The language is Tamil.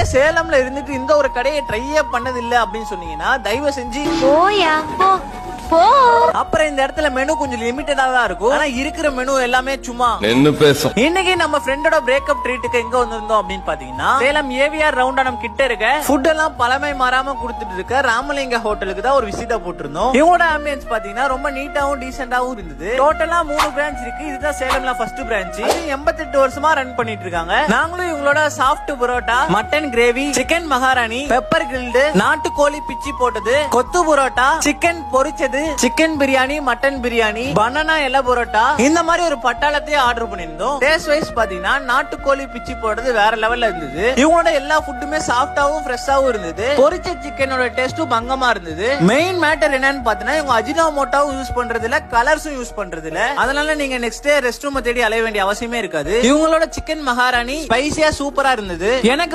நீங்க சேலம்ல இருந்துட்டு இந்த ஒரு கடையை ட்ரையே பண்ணது இல்ல அப்படின்னு சொன்னீங்கன்னா தயவு செஞ்சு போயா போ. அப்புறம் இந்த இடத்துல மெனு கொஞ்சம் லிமிட்டடா தான் இருக்கும். ஆனா இருக்கிற மெனு எல்லாமே சும்மா நின்னு பேசும். இன்னைக்கு நம்ம ஃப்ரெண்டோட பிரேக்கப் ட்ரீட்டுக்கு எங்க வந்திருந்தோம் அப்படின்னு பாத்தீங்கன்னா சேலம் ஏவிஆர் ரவுண்டானம் கிட்ட இருக்க ஃபுட் எல்லாம் பழமை மாறாம கொடுத்துட்டு இருக்க ராமலிங்க ஹோட்டலுக்கு தான் ஒரு விசிட்டா போட்டிருந்தோம். இவங்களோட ஆம்பியன்ஸ் பாத்தீங்கன்னா ரொம்ப நீட்டாவும் டீசென்டாவும் இருந்தது. டோட்டலா 3 பிரான்ச் இருக்கு. இதுதான் சேலம்ல ஃபர்ஸ்ட் பிரான்ச். 88 வருஷமா ரன் பண்ணிட்டு இருக்காங்க. நாங்களும் இவங்களோட soft parotta, mutton gravy, chicken மகாராணி, பெப்பர் கிரில்டு, நாட்டுக்கோழி பிச்சி போட்டது, கொத்து புரோட்டா, சிக்கன் பொரிச்சது, chicken biryani, mutton biryani, banana எல புரோட்டா, இந்த மாதிரி ஒரு பட்டாளத்தையே ஆர்டர் பண்ணிருந்தோம். டேஸ்ட் வைஸ் பாத்தீங்கன்னா நாட்டுக்கோழி பிச்சி போடுறது வேற லெவல்ல இருந்தது. இவங்களோட எல்லா ஃபுட்டுமே சாஃப்டாவும் ஃப்ரெஷ்ஷாவும் இருந்தது. பொரிச்ச சிக்கனோட டேஸ்டும் பங்கமா இருந்தது. மெயின் மேட்டர் என்னன்னு பாத்தீங்கன்னா இவங்க அஜினோமோட்டோவும் யூஸ் பண்றது இல்ல, கலர்ஸும் யூஸ் பண்றது இல்ல. அதனால நீங்க நெக்ஸ்ட் டே ரெஸ்ட் ரூம் தேடி அலைய வேண்டிய அவசியமே இருக்காது. இவங்களோட சிக்கன் மகாராணி ஸ்பைசியா சூப்பரா இருந்தது. எனக்கு